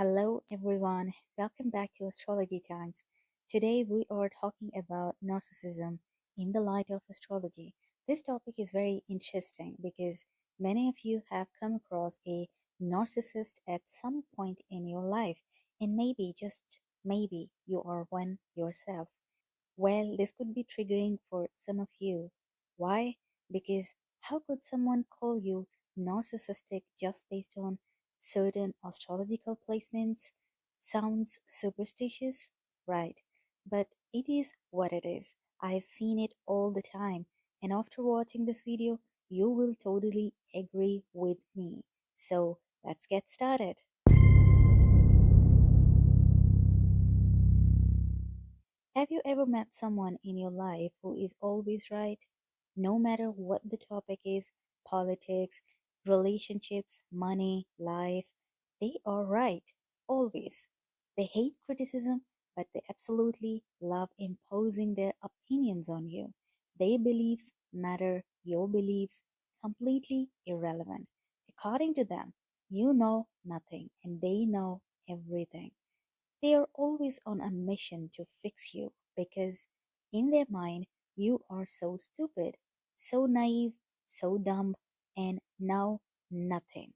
Hello, everyone. Welcome back to Astrology Times. Today, we are talking about narcissism in the light of astrology. This topic is very interesting because many of you have come across a narcissist at some point in your life, and maybe, just maybe, you are one yourself. Well, this could be triggering for some of you. Why? Because how could someone call you narcissistic just based on certain astrological placements? Sounds superstitious, right? But it is what it is. I've seen it all the time, and after watching this video, you will totally agree with me. So let's get started. Have you ever met someone in your life who is always right? No matter what the topic is, politics, relationships, money, life, they are right. Always. They hate criticism, but they absolutely love imposing their opinions on you. Their beliefs matter, your beliefs completely irrelevant. According to them, you know nothing and they know everything. They are always on a mission to fix you because, in their mind, you are so stupid, so naive, so dumb, and now nothing.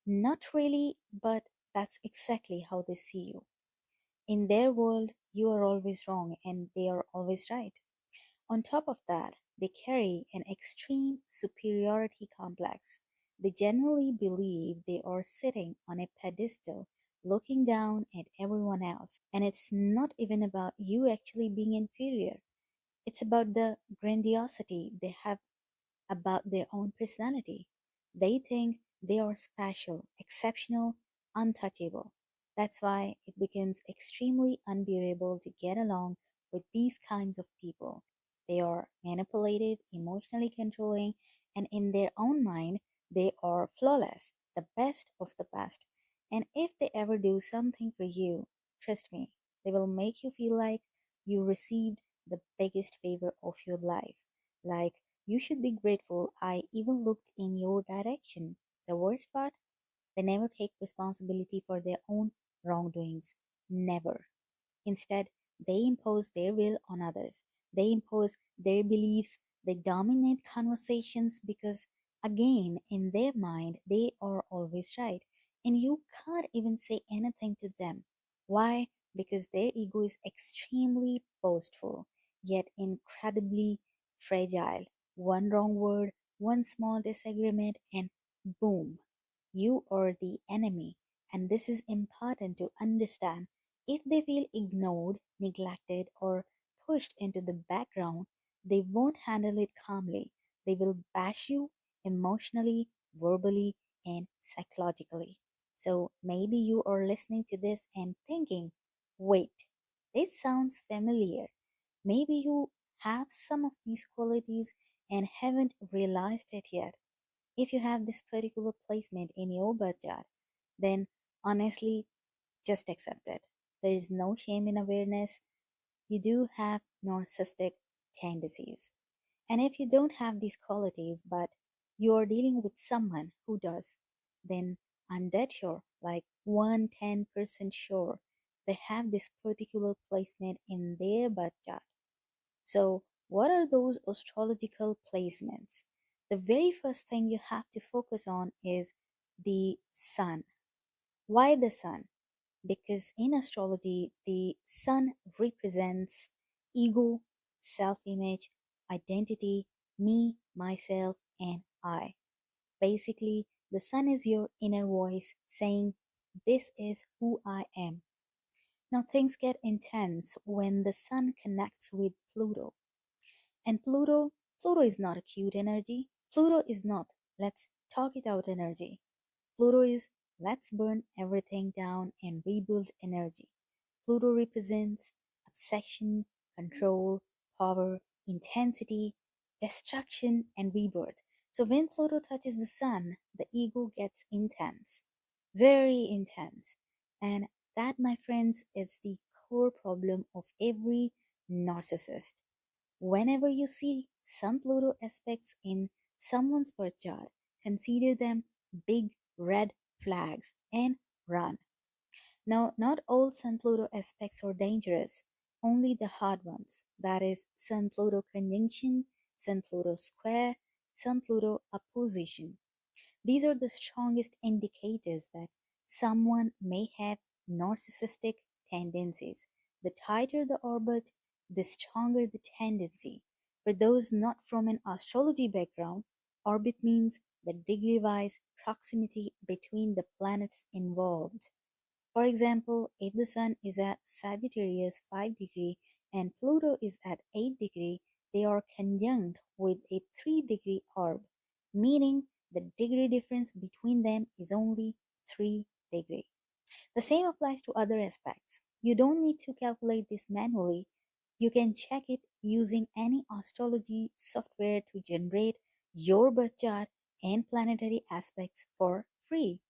Not really, but that's exactly how they see you. In their world, you are always wrong and they are always right. On top of that, they carry an extreme superiority complex. They generally believe they are sitting on a pedestal looking down at everyone else. And it's not even about you actually being inferior, it's about the grandiosity they have about their own personality. They think they are special, exceptional, untouchable. That's why it becomes extremely unbearable to get along with these kinds of people. They are manipulative, emotionally controlling, and in their own mind, they are flawless, the best of the best. And if they ever do something for you, trust me, they will make you feel like you received the biggest favor of your life. Like you should be grateful I even looked in your direction. The worst part? They never take responsibility for their own wrongdoings. Never. Instead, they impose their will on others. They impose their beliefs. They dominate conversations because, again, in their mind, they are always right. And you can't even say anything to them. Why? Because their ego is extremely boastful, yet incredibly fragile. One wrong word, one small disagreement, and boom, you are the enemy. And this is important to understand. If they feel ignored, neglected, or pushed into the background, they won't handle it calmly. They will bash you emotionally, verbally, and psychologically. So maybe you are listening to this and thinking, wait, this sounds familiar. Maybe you have some of these qualities and haven't realized it yet. If you have this particular placement in your birth chart, then honestly, just accept it. There is no shame in awareness. You do have narcissistic tendencies. And if you don't have these qualities, but you are dealing with someone who does, then I'm dead sure, like 110% sure, they have this particular placement in their birth chart. So, what are those astrological placements? The very first thing you have to focus on is the sun. Why the sun? Because in astrology, the sun represents ego, self image, identity, me, myself, and I. Basically, the sun is your inner voice saying, this is who I am. Now, things get intense when the sun connects with Pluto. And Pluto is not a cute energy. Pluto is not, let's talk it out energy. Pluto is let's burn everything down and rebuild energy. Pluto represents obsession, control, power, intensity, destruction, and rebirth. So when Pluto touches the sun, the ego gets intense, very intense. And that, my friends, is the core problem of every narcissist. Whenever you see Sun Pluto aspects in someone's birth chart, consider them big red flags and run. Now, not all Sun Pluto aspects are dangerous, only the hard ones. That is, Sun Pluto conjunction, Sun Pluto square, Sun Pluto opposition. These are the strongest indicators that someone may have narcissistic tendencies. The tighter the orbit, the stronger the tendency. For those not from an astrology background, orbit means the degree wise proximity between the planets involved. For example, if the Sun is at Sagittarius 5 degree and Pluto is at 8 degree, they are conjunct with a 3 degree orb, meaning the degree difference between them is only 3 degree. The same applies to other aspects. You don't need to calculate this manually. You can check it using any astrology software to generate your birth chart and planetary aspects for free.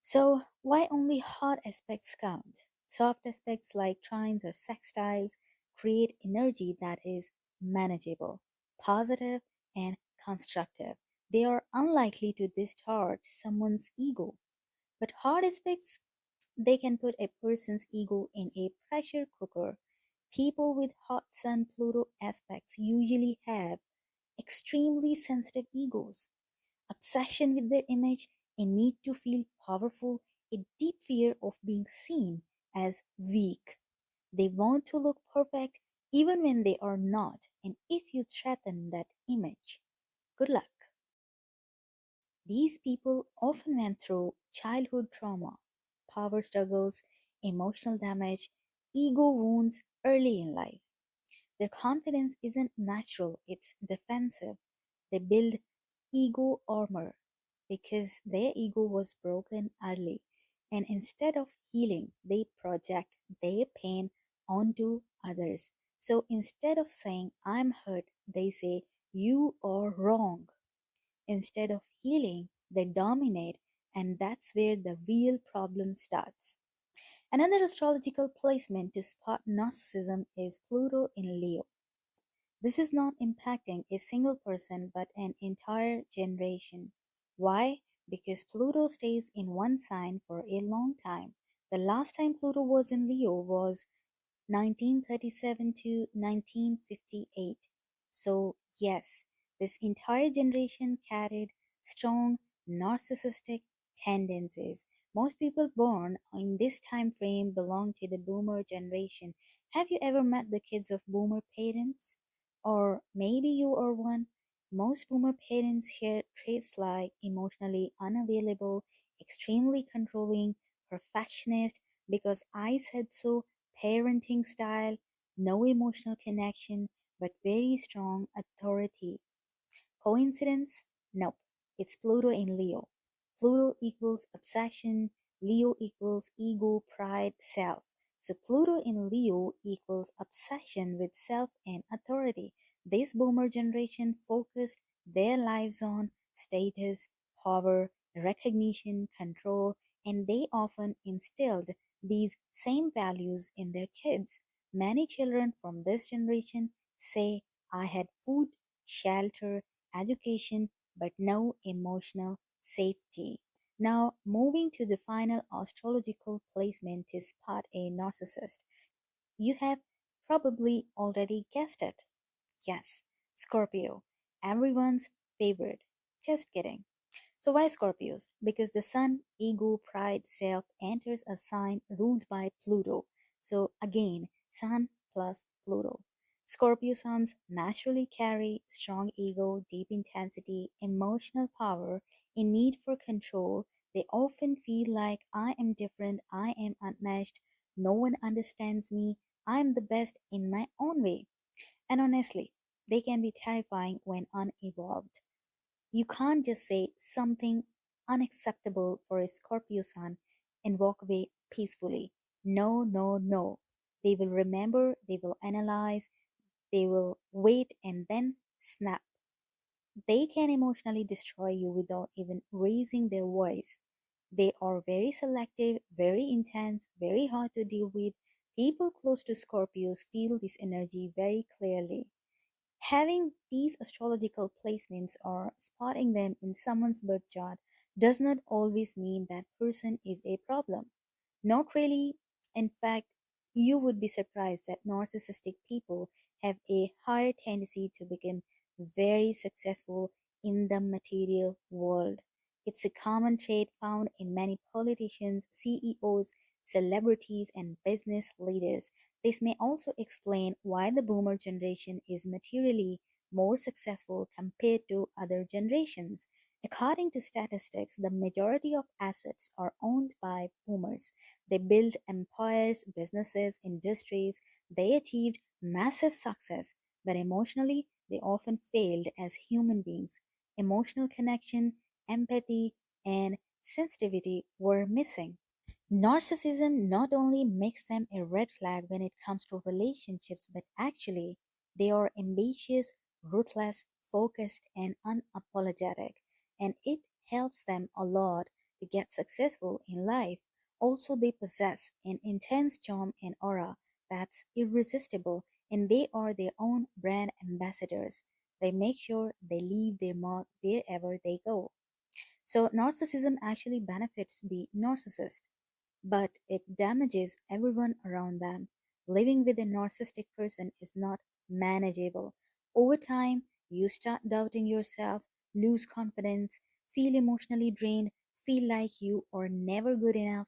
So, why only hard aspects count? Soft aspects like trines or sextiles create energy that is manageable, positive, and constructive. They are unlikely to distort someone's ego. But hard aspects, they can put a person's ego in a pressure cooker. People with hot sun Pluto aspects usually have extremely sensitive egos, obsession with their image, a need to feel powerful, a deep fear of being seen as weak. They want to look perfect even when they are not, and if you threaten that image, good luck. These people often went through childhood trauma, power struggles, emotional damage, ego wounds early in life. Their confidence isn't natural, it's defensive. They build ego armor because their ego was broken early. And instead of healing, they project their pain onto others. So instead of saying, I'm hurt, they say, you are wrong. Instead of healing, they dominate, and that's where the real problem starts. Another astrological placement to spot narcissism is Pluto in Leo. This is not impacting a single person but an entire generation. Why? Because Pluto stays in one sign for a long time. The last time Pluto was in Leo was 1937 to 1958. So, yes, this entire generation carried strong narcissistic tendencies. Most people born in this time frame belong to the boomer generation. Have you ever met the kids of boomer parents? Or maybe you are one. Most boomer parents share traits like emotionally unavailable, extremely controlling, perfectionist, because I said so, parenting style, no emotional connection, but very strong authority. Coincidence? Nope. It's Pluto in Leo. Pluto equals obsession, Leo equals ego, pride, self. So Pluto in Leo equals obsession with self and authority. This boomer generation focused their lives on status, power, recognition, control, and they often instilled these same values in their kids. Many children from this generation say, I had food, shelter, education, but no emotional safety. Now, moving to the final astrological placement to spot a narcissist. You have probably already guessed it. Yes, Scorpio, everyone's favorite. Just kidding. So why Scorpios? Because the sun, ego, pride, self enters a sign ruled by Pluto. So again, sun plus Pluto. Scorpio suns naturally carry strong ego, deep intensity, emotional power, a need for control. They often feel like I am different, I am unmatched, no one understands me, I am the best in my own way. And honestly, they can be terrifying when unevolved. You can't just say something unacceptable for a Scorpio sun and walk away peacefully. No, no, no. They will remember, they will analyze, they will wait and then snap. They can emotionally destroy you without even raising their voice. They are very selective, very intense, very hard to deal with. People close to Scorpios feel this energy very clearly. Having these astrological placements or spotting them in someone's birth chart does not always mean that person is a problem. Not really. In fact, you would be surprised that narcissistic people have a higher tendency to become very successful in the material world. It's a common trait found in many politicians, CEOs, celebrities, and business leaders. This may also explain why the boomer generation is materially more successful compared to other generations. According to statistics, the majority of assets are owned by boomers. They built empires, businesses, industries. They achieved massive success, but emotionally, they often failed as human beings. Emotional connection, empathy, and sensitivity were missing. Narcissism not only makes them a red flag when it comes to relationships, but actually, they are ambitious, ruthless, focused, and unapologetic. And it helps them a lot to get successful in life. Also, they possess an intense charm and aura that's irresistible, and they are their own brand ambassadors. They make sure they leave their mark wherever they go. So, narcissism actually benefits the narcissist, but it damages everyone around them. Living with a narcissistic person is not manageable. Over time, you start doubting yourself, lose confidence, feel emotionally drained, feel like you are never good enough.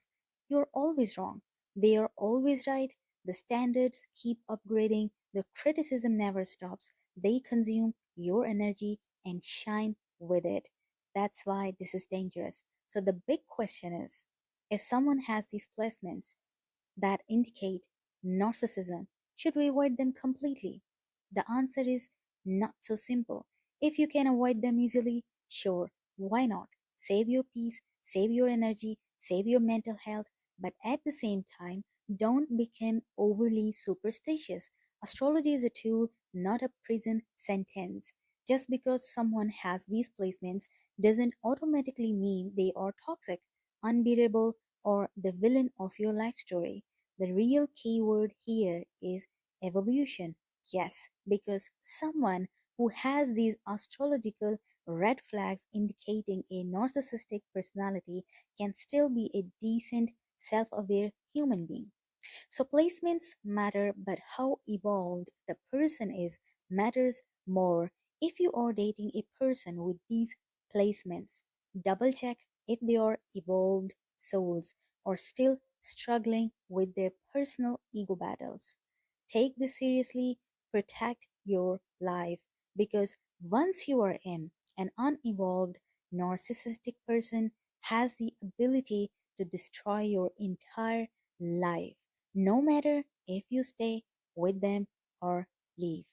You're always wrong. They are always right. The standards keep upgrading. The criticism never stops. They consume your energy and shine with it. That's why this is dangerous. So, the big question is, if someone has these placements that indicate narcissism, should we avoid them completely? The answer is not so simple. If you can avoid them easily, sure, why not? Save your peace, save your energy, save your mental health, but at the same time, don't become overly superstitious. Astrology is a tool, not a prison sentence. Just because someone has these placements doesn't automatically mean they are toxic, unbearable, or the villain of your life story. The real key word here is evolution. Yes, because someone who has these astrological red flags indicating a narcissistic personality can still be a decent, self aware human being. So placements matter, but how evolved the person is matters more. If you are dating a person with these placements, double check if they are evolved souls or still struggling with their personal ego battles. Take this seriously, protect your life, because once you are in, an unevolved narcissistic person has the ability to destroy your entire life, no matter if you stay with them or leave.